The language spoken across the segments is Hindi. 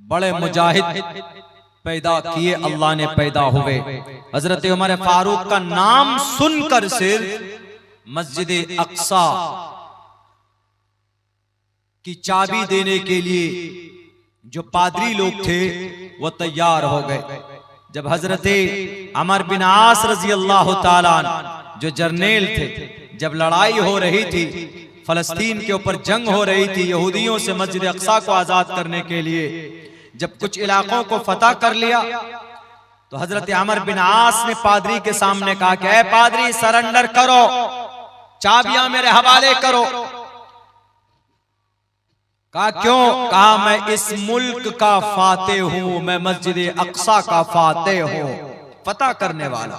बड़े मुजाहिद पैदा किए, अल्लाह ने पैदा हुए। हजरत उमर फारूक का नाम सुनकर सिर्फ मस्जिद अक्सा की चाबी देने के लिए जो पादरी लोग थे वो तैयार हो गए। जब हजरत अमर बिन आस रजी अल्लाह ताला जो जर्नेल थे, जब लड़ाई हो रही थी, फलस्तीन के ऊपर जंग हो रही थी यहूदियों से मस्जिद अक्सा को आजाद करने के लिए, जब कुछ इलाकों को फतह कर लिया तो हजरत अमर बिन आस ने पादरी के सामने कहा कि ऐ पादरी सरेंडर करो, चाबियां मेरे हवाले करो। कहा क्यों? कहा मैं इस मुल्क का फाते हूं, मैं मस्जिद अक्सा का फाते हूं, फतह करने वाला।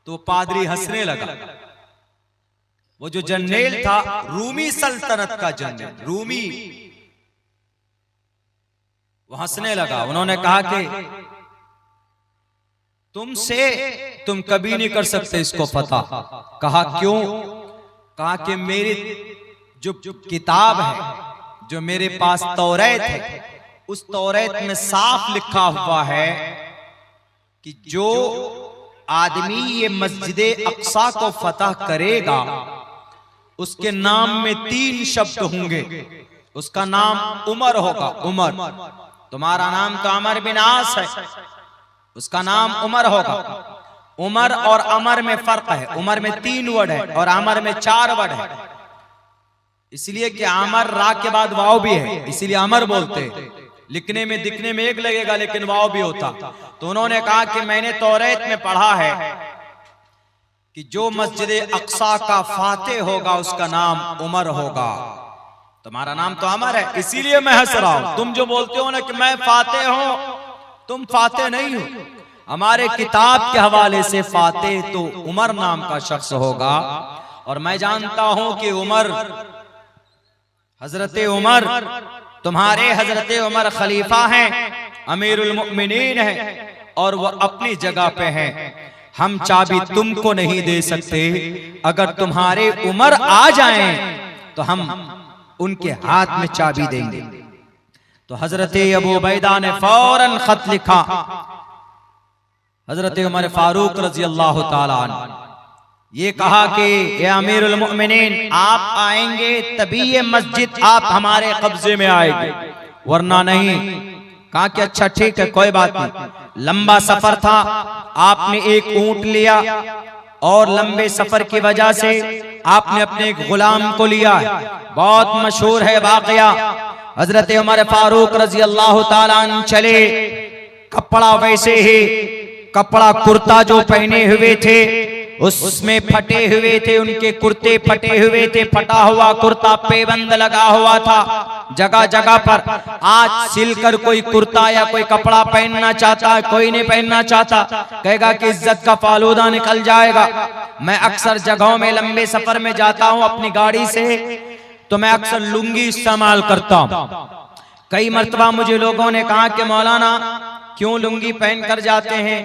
तो पादरी हंसने लगा। वो जो जर्नेल था रूमी सल्तनत का जर्नेल, रूमी, वो हंसने लगा। उन्होंने कहा कि तुम कभी नहीं कर सकते इसको फतह। कहा क्यों? कहा कि मेरी जो किताब है, जो मेरे पास तौरात है, उस तौरात में साफ लिखा हुआ है कि जो आदमी ये मस्जिद अक्सा को फतह करेगा उसके नाम में 3 शब्द होंगे। उसका नाम उमर होगा, उमर। तुम्हारा नाम तो अमर बिन आस है, उसका नाम उमर होगा। उमर और अमर में फर्क है, उमर में 3 वर्ड है और अमर में 4 वर्ड है। इसलिए कि अमर रा के बाद वाव भी है, इसीलिए अमर बोलते। लिखने में दिखने में एक लगेगा लेकिन वाव भी होता। तो उन्होंने कहा कि मैंने तौरात में पढ़ा है कि जो मस्जिद अक्सा का फाते होगा उसका नाम उमर होगा। तुम्हारा नाम तो अमर है, इसीलिए मैं हंस रहा हूं। तुम जो बोलते हो ना कि मैं फाते हूं, तुम फाते नहीं हो। हमारे किताब के हवाले से फाते तो उमर नाम का शख्स होगा। और मैं जानता हूं कि उमर, हजरत उमर, तुम्हारे हजरत उमर खलीफा हैं, अमीरुल मुमिनीन हैं और वो अपनी जगह पे हैं। हम चाबी तुमको नहीं दे सकते, अगर तुम्हारे उमर आ जाएं तो हम उनके हाथ में चाबी देंगे। तो हजरत अबू उबैदा ने फौरन खत लिखा हजरत उमर फारूक रजी अल्लाह ताला अन्हु, ये कहा कि ये अमीरुल मुमिनीन, आप आएंगे तभी ये मस्जिद आप हमारे कब्जे में आएगी, वरना नहीं। कहा कि अच्छा ठीक है, कोई बात नहीं। लंबा सफर था, आपने एक ऊंट लिया और लंबे सफर की वजह से आपने अपने एक गुलाम को लिया। बहुत मशहूर है वाकया। हजरत उमर फारूक रजी अल्लाह ताला अन्हु चले, कपड़ा वैसे ही, कपड़ा कुर्ता जो पहने हुए थे उसमें फटे हुए थे, उनके कुर्ते फटे हुए थे, फटा हुआ कुर्ता पेबंद लगा हुआ था जगह जगह पर। आज सिलकर कोई कुर्ता या कोई कपड़ा पहनना चाहता है, कोई नहीं पहनना चाहता, कहेगा कि इज्जत का फालूदा निकल जाएगा। मैं अक्सर जगहों में लंबे सफर में जाता हूं अपनी गाड़ी से, तो मैं अक्सर लुंगी इस्तेमाल करता हूं। कई मर्तबा मुझे लोगों ने कहा कि मौलाना क्यों लुंगी पहन कर जाते हैं,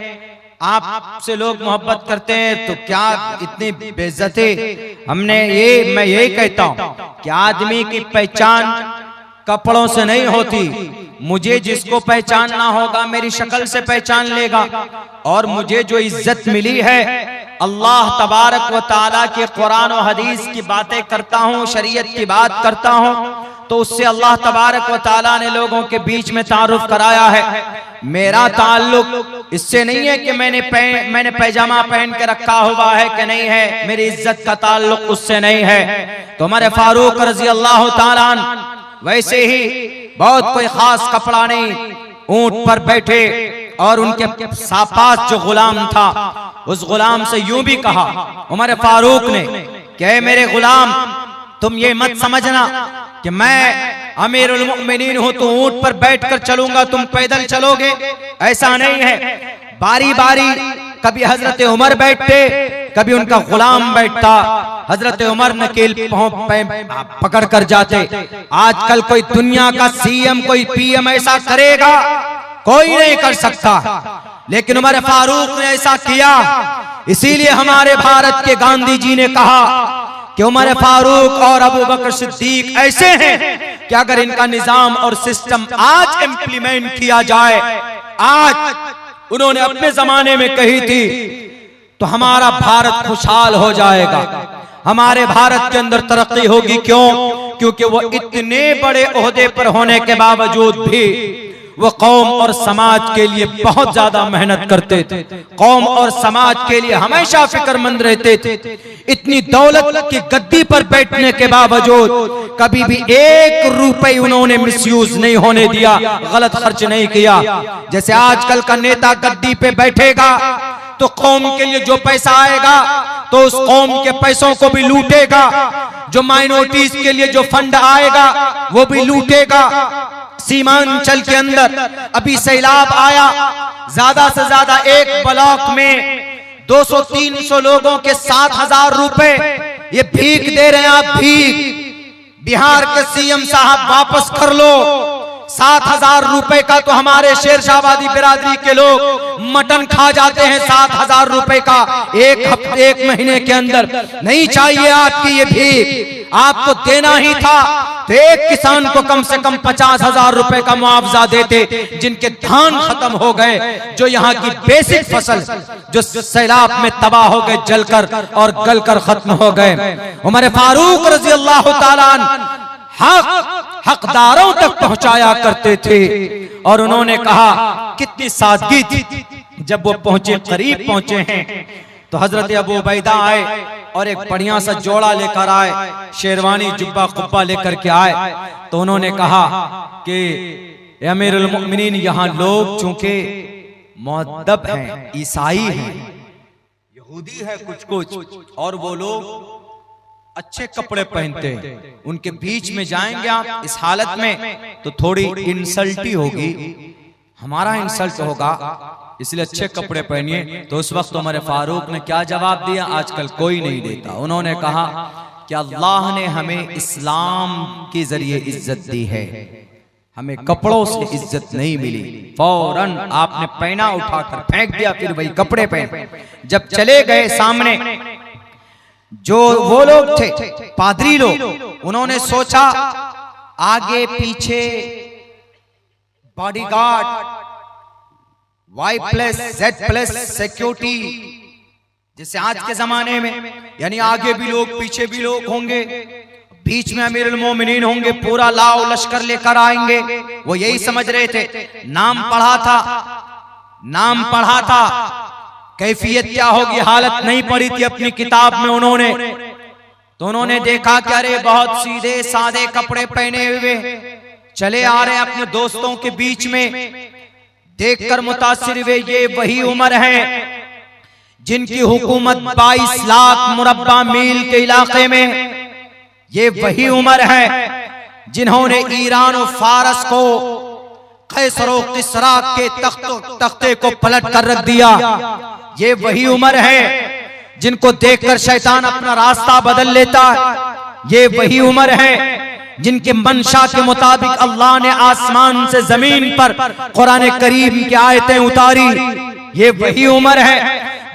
आपसे लोग मोहब्बत करते हैं तो क्या इतनी बेइज्जती। मैं यही कहता हूं कि आदमी की पहचान कपड़ों से नहीं होती। मुझे जिसको पहचानना होगा मेरी शक्ल से पहचान लेगा। और मुझे जो इज्जत मिली है अल्लाह तबारक व ताला के कुरान और हदीस की बातें करता हूँ, शरीयत की बात करता हूँ, तो उससे अल्लाह तबारक व ताला ने लोगों के बीच में तारुफ कराया है। मेरा ताल्लुक इससे नहीं है कि मैंने पैजामा पहन के रखा हुआ है कि नहीं है, मेरी इज्जत का ताल्लुक उससे नहीं है। तो हमारे फारूक रजी अल्लाह ताला वैसे ही बहुत कोई खास कपड़ा नहीं, ऊंट पर बैठे और उनके पास जो गुलाम था उस गुलाम से यूं भी कहा उमर फारूक ने कि मेरे गुलाम, तुम ये मत समझना कि मैं अमीरुल मुमिनीन हूं तो ऊंट पर बैठकर चलूंगा, तुम पैदल चलोगे, ऐसा नहीं है। बारी बारी कभी हजरत उमर बैठते, कभी उनका गुलाम बैठता। हजरत उमर नकेल पकड़ कर जाते। आजकल कोई दुनिया का सीएम, कोई पीएम ऐसा करेगा, कोई नहीं कर सकता, लेकिन उमर फारूक ने ऐसा किया। इसीलिए हमारे भारत के गांधी जी ने कहा कि उमर फारूक और अबू बकर सिद्दीक ऐसे हैं कि अगर इनका निजाम और सिस्टम आज इम्प्लीमेंट किया जाए, आज उन्होंने अपने जमाने में कही थी, तो हमारा भारत खुशहाल हो जाएगा, हमारे भारत के अंदर तरक्की होगी। क्यों? क्योंकि वो इतने बड़े ओहदे पर होने के बावजूद भी वो कौम और समाज के लिए बहुत ज्यादा मेहनत करते थे, कौम और समाज के लिए हमेशा फिक्रमंद रहते थे। इतनी दौलत की गद्दी पर बैठने के बावजूद कभी भी 1 रुपए उन्होंने मिसयूज नहीं होने दिया, गलत खर्च नहीं किया। जैसे आजकल का नेता गद्दी पे बैठेगा तो कौम के लिए जो पैसा आएगा तो उस कौम के पैसों को भी लूटेगा, जो माइनॉरिटीज के लिए जो फंड आएगा वो भी लूटेगा। सीमांचल के अंदर अभी सैलाब आया, ज्यादा से ज्यादा एक ब्लॉक में 200-300 लोगों के 7,000 रुपए ये भीख दे रहे हैं। आप भीख, बिहार के सीएम साहब वापस कर लो। 7,000 रुपए का तो हमारे शेरशाहबादी बिरादरी के लोग मटन खा जाते हैं। 7,000 रुपए का एक महीने के अंदर नहीं चाहिए आपकी ये भीख, आपको देना ही था तो एक किसान को कम से कम 50,000 रुपए का मुआवजा देते, जिनके धान खत्म हो गए, जो यहाँ की बेसिक फसल जो सैलाब में तबाह हो गए, जलकर और गलकर खत्म हो गए। उमर फारूक रजी अल्लाह ताला हकदारों तक पहुंचाया करते थे। और उन्होंने कहा, कितनी सादगी थी, जब वो पहुंचे, करीब पहुंचे हैं तो हजरत अबू उबैदा आए और एक बढ़िया सा जोड़ा लेकर आए, शेरवानी जुब्बा कुब्बा लेकर के आए। तो उन्होंने कहा कि अमीरुल मोमिनीन, यहाँ लोग चूंकि मुअद्दब हैं, ईसाई हैं, यहूदी है कुछ, और वो लोग अच्छे कपड़े पहनते हैं, उनके बीच में जाएंगे आप इस हालत में तो थोड़ी इंसल्ट ही होगी, हमारा इंसल्ट होगा, इसलिए अच्छे कपड़े पहनिए। तो उस वक्त उमर फारूक ने क्या जवाब दिया? आजकल कोई नहीं देता। उन्होंने कहा कि अल्लाह ने हमें इस्लाम के जरिए इज्जत दी है, हमें कपड़ों से इज्जत नहीं मिली। फौरन आपने पैना उठाकर फेंक दिया, फिर वही कपड़े पहन। जब चले गए सामने जो वो लोग थे, पादरी लोग, उन्होंने सोचा आगे पीछे बॉडीगार्ड, Y+Z+ सिक्योरिटी, जैसे आज के जमाने में, यानी आगे भी लोग पीछे भी लोग होंगे, बीच में अमीरुल मोमिनीन होंगे, पूरा लाओ लश्कर लेकर आएंगे। वो यही समझ रहे थे। नाम पढ़ा था, कैफियत क्या होगी, हालत नहीं पड़ी थी अपनी किताब में उन्होंने। तो उन्होंने देखा कि अरे बहुत सीधे सादे कपड़े पहने हुए चले आ रहे हैं अपने दोस्तों के बीच में। देखकर मुतासिर हुए, ये वही उमर है जिनकी हुकूमत 22 लाख मुरब्बा मील के इलाके में, ये वही उमर है जिन्होंने ईरान और फारस को, कैसर और किसरा के तख्ते को पलट कर रख दिया। ये वही उमर है जिनको देखकर शैतान अपना रास्ता बदल लेता है। ये वही उमर है जिनके मंशा के मुताबिक अल्लाह ने आसमान से जमीन पर कुरान करीम की आयतें उतारी। ये वही उमर है।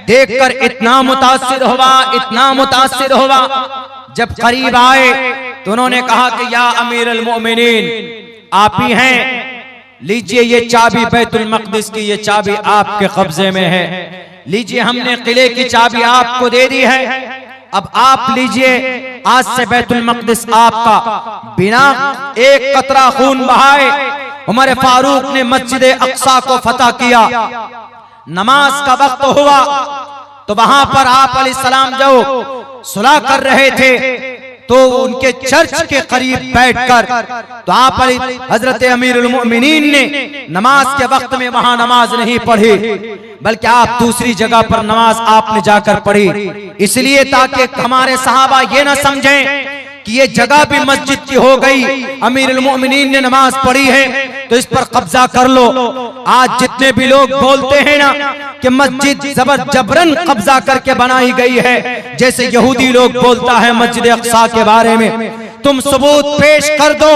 देखकर इतना मुतासिर हुआ, जब करीब आए तो उन्होंने कहा कि या अमीरुल मोमिनीन, आप ही हैं, लीजिए ये चाबी बैतुल मक़दिस की, ये चाबी आपके कब्जे में है, लीजिए हमने किले की चाबी आपको दे दी है, अब आप लीजिए, आज से बैतुल मक़दिस आपका। बिना एक कतरा खून बहाए उमर फारूक ने मस्जिद अक्सा को फतह किया। नमाज का वक्त हुआ तो वहां पर आप अलैहिस्सलाम जो सुलह कर रहे थे तो उनके चर्च के करीब बैठकर तो आप हजरत अमीरुल मोमिनीन ने नमाज के वक्त में वहां नमाज नहीं पढ़ी, बल्कि आप दूसरी जगह पर नमाज आपने जाकर पढ़ी, इसलिए ताकि हमारे सहाबा ये ना समझें कि ये जगह भी मस्जिद की हो गई, अमीरुल मोमिनीन ने नमाज पढ़ी है तो इस पर कब्जा कर लो। आज जितने भी लोग बोलते हैं ना कि मस्जिद जबरन कब्जा करके बनाई गई है, जैसे यहूदी लोग बोलता है मस्जिद अक्सा के बारे में, तुम सबूत पेश कर दो,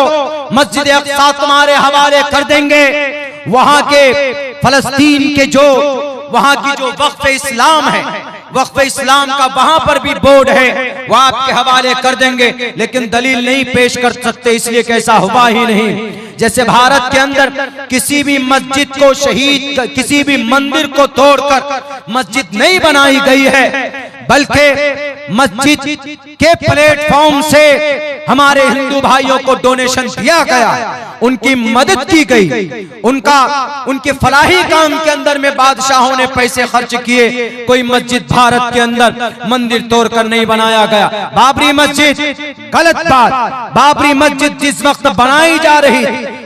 मस्जिद अक्सा तुम्हारे हवाले कर देंगे। वहां के फलस्तीन के जो वहां की जो वक्फ इस्लाम है, वक्फ इस्लाम का वहां पर भी बोर्ड है, वो आपके हवाले कर देंगे, लेकिन दलील नहीं पेश कर सकते, इसलिए कैसा हुआ ही नहीं। जैसे भारत के अंदर किसी भी मस्जिद को शहीद, किसी भी मंदिर को तोड़कर मस्जिद नहीं बनाई गई है, बल्कि मस्जिद के प्लेटफॉर्म से हमारे हिंदू भाइयों को डोनेशन दिया गया, उनकी मदद की गई, उनके फलाही काम के अंदर में बादशाहों ने पैसे खर्च किए। कोई मस्जिद भारत के अंदर मंदिर तोड़कर नहीं बनाया गया। बाबरी मस्जिद गलत बात, बाबरी मस्जिद जिस वक्त बनाई जा रही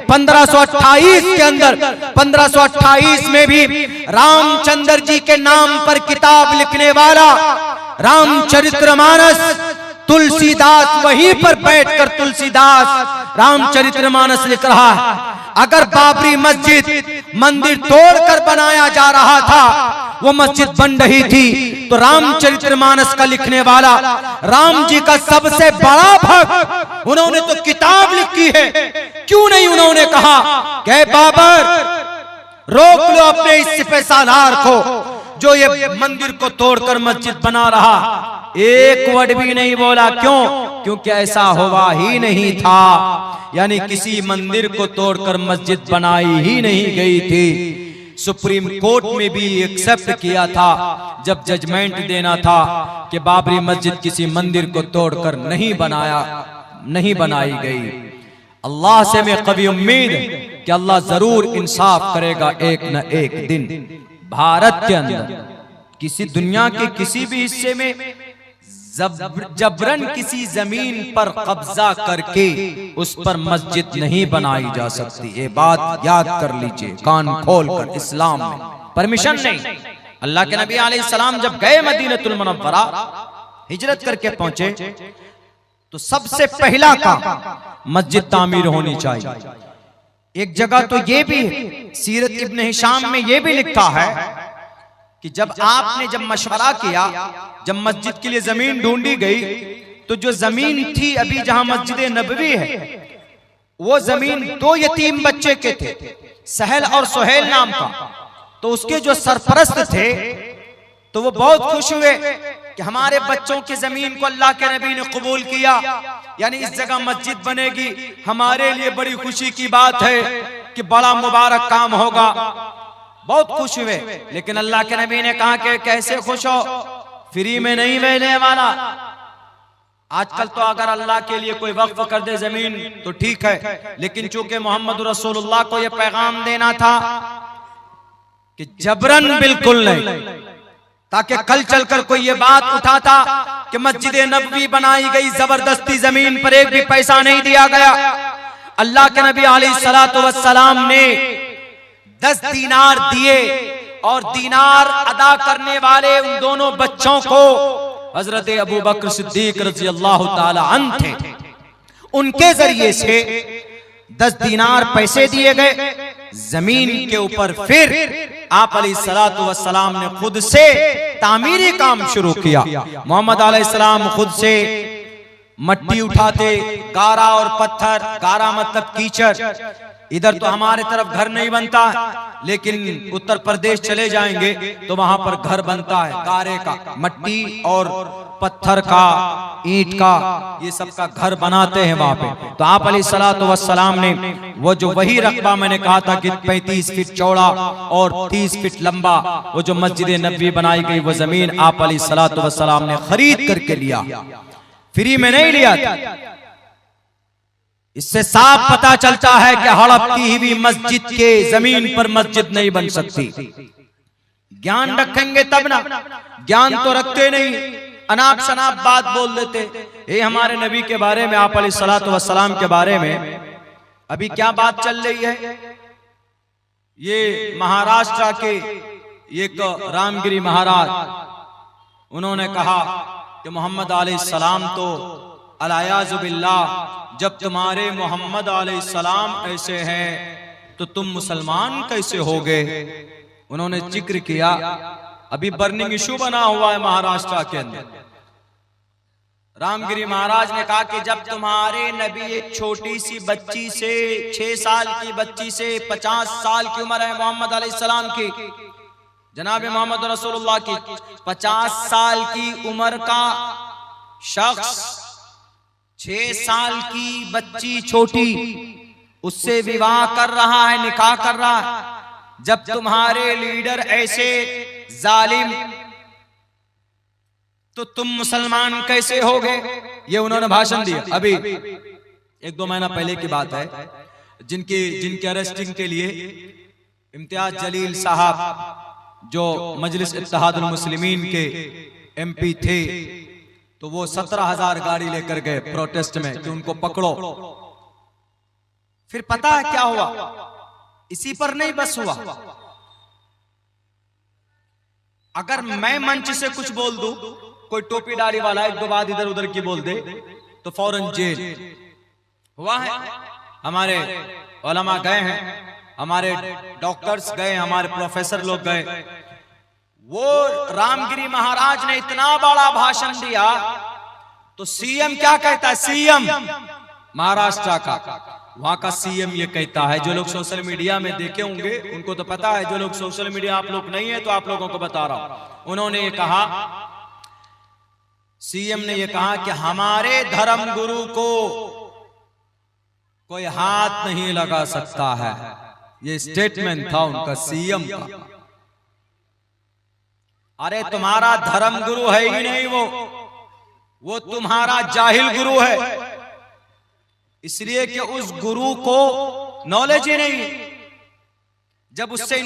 1528 के अंदर, 1528 में भी रामचंद्र जी के नाम पर किताब लिखने वाला रामचरितमानस, तुलसीदास वहीं पर बैठकर तुलसीदास रामचरितमानस लिख रहा है। अगर बाबरी मस्जिद मंदिर तोड़कर बनाया जा रहा था, वो मस्जिद बन रही थी, तो रामचरितमानस का लिखने वाला राम जी का सबसे बड़ा भक्त, उन्होंने तो किताब लिखी है। क्यों नहीं उन्होंने कहा कि बाबर रोक लो अपने इस सिपह सालार को जो ये मंदिर को तोड़कर मस्जिद बना रहा। एक वर्ड भी नहीं बोला। क्यों? क्योंकि ऐसा हुआ ही नहीं था, यानी किसी मंदिर को तोड़कर मस्जिद बनाई ही नहीं गई थी। सुप्रीम कोर्ट में भी एक्सेप्ट किया था जब जजमेंट देना था कि बाबरी मस्जिद किसी मंदिर को तोड़कर नहीं बनाई गई। अल्लाह से मैं कभी उम्मीद है कि अल्लाह जरूर इंसाफ करेगा एक न एक दिन। भारत के अंदर किसी दुनिया के किसी भी हिस्से में जबरन किसी जमीन पर कब्जा करके उस पर मस्जिद नहीं बनाई जा सकती। ये बात याद कर लीजिए कान खोलकर। इस्लाम में परमिशन नहीं। अल्लाह के नबी अलैहिस्सलाम जब गए मदीनतुल मुनव्वरा, हिजरत करके पहुंचे, तो सबसे पहला काम मस्जिद तामीर होनी चाहिए। एक जगह तो ये भी है, सीरत इब्न हिशाम में ये भी लिखा है कि जब मशवरा किया, जब मस्जिद के लिए जमीन ढूंढी गई, तो जो जमीन थी अभी जहां मस्जिद नबवी है, वो जमीन दो यतीम बच्चे के थे, सहल और सुहेल नाम का। तो उसके जो सरपरस्त थे तो वो बहुत खुश हुए कि हमारे बच्चों की जमीन को अल्लाह के नबी ने कबूल किया, यानी इस जगह मस्जिद बनेगी, हमारे लिए बड़ी खुशी की बात है कि बड़ा मुबारक काम होगा। बहुत खुश हुए। लेकिन अल्लाह के नबी ने कहा कि कैसे खुश हो, फ्री में नहीं मिलने वाला। आजकल तो अगर अल्लाह के लिए कोई वक्फ कर दे जमीन तो ठीक है, लेकिन चूंकि मोहम्मद रसूलुल्लाह को यह पैगाम देना था कि जबरन बिल्कुल नहीं, ताकि कल चलकर कोई ये बात उठाता कि मस्जिद नबवी बनाई गई, जबरदस्ती जमीन पर एक भी पैसा नहीं दिया गया। अल्लाह के नबी अलैहिस्सलातु वस्सलाम ने 10 दीनार दिए, और दीनार अदा करने वाले उन दोनों बच्चों को हजरत अबू बकर सिद्दीक रज़ी अल्लाह ताला अन्हु थे। उनके जरिए से 10 दीनार पैसे दिए गए जमीन के ऊपर। फिर आप अलैहिस्सलातु वस्सलाम ने खुद से तामीरी काम शुरू किया। मोहम्मद अलैहिस्सलाम खुद से मट्टी उठाते, गारा और पत्थर, गारा मतलब कीचड़। इधर तो हमारे तरफ घर नहीं बनता, लेकिन उत्तर प्रदेश चले जाएंगे तो वहां पर घर बनता है, गारे का, मट्टी और पत्थर का, ईंट का, ये सब का घर बनाते हैं वहां पे। तो आप अलैहिस्सलातु वस्सलाम ने वो जो वही रकबा मैंने कहा था कि 35 फीट चौड़ा और 30 फीट लंबा, वो जो मस्जिद नबवी बनाई गई, वो जमीन आप अलैहिस्सलातु वस्सलाम ने खरीद करके लिया, फ्री में नहीं लिया था। इससे साफ पता चलता है कि हड़प की हुई मस्जिद के जमीन पर मस्जिद नहीं बन सकती। ज्ञान रखेंगे तब ना, ज्ञान तो रखते नहीं, अनाप शनाप बात बोल देते। ये हमारे नबी के बारे में, आप अलैहिस्सलातु वस्सलाम के बारे में अभी क्या बात चल रही है, ये महाराष्ट्र के एक रामगिरी महाराज, उन्होंने कहा कि मोहम्मद अलैहिस्सलाम तो अलायाज़ु बिल्लाह, जब तुम्हारे मोहम्मद अलैहिस्सलाम ऐसे हैं तो तुम मुसलमान कैसे हो गए। उन्होंने जिक्र किया, अभी बर्निंग इशू बना हुआ है महाराष्ट्र के अंदर। रामगिरी महाराज ने कहा कि जब तुम्हारे नबी एक छोटी सी बच्ची से, 6 साल की बच्ची से 50 साल की उम्र है मोहम्मद अलैहिस्सलाम की, जनाब मोहम्मद रसूलुल्लाह की 50 साल की उम्र का शख्स 6 साल की बच्ची छोटी उससे विवाह कर रहा है, निकाह कर रहा है। जब तुम्हारे लीडर ऐसे जालिम, तो तुम मुसलमान कैसे हो गए? ये उन्होंने भाषण दिया। अभी 1-2 महीना पहले की बात है, जिनके अरेस्टिंग के लिए इम्तियाज जलील साहब जो मजलिस इत्तेहादुल मुस्लिमीन के MP थे, तो वो 17,000 गाड़ी लेकर गए प्रोटेस्ट में कि उनको पकड़ो। फिर पता है क्या हुआ? इसी पर नहीं बस हुआ, अगर मैं मंच से कुछ बोल दूं, कोई टोपी दाढ़ी वाला 1-2 बात इधर उधर की बोल दे तो फौरन जेल। हुआ है, हमारे उलमा गए हैं, हमारे डॉक्टर्स गए, हमारे प्रोफेसर लोग गए। वो रामगिरी महाराज ने इतना बड़ा भाषण दिया तो सीएम क्या कहता है? सीएम महाराष्ट्र का, वहां का सीएम ये कहता है, जो लोग सोशल मीडिया में देखे होंगे उनको तो पता है, जो लोग सोशल मीडिया आप लोग नहीं है तो आप लोगों को बता रहा हूं। उन्होंने ये कहा, सीएम ने ये कहा कि हमारे धर्म गुरु को कोई हाथ नहीं लगा सकता है। ये स्टेटमेंट था उनका, सीएम का। अरे तुम्हारा धर्म गुरु है ही नहीं, वो तुम्हारा जाहिल गुरु है, इसलिए कि उस गुरु को नॉलेज ही नहीं। जब उससे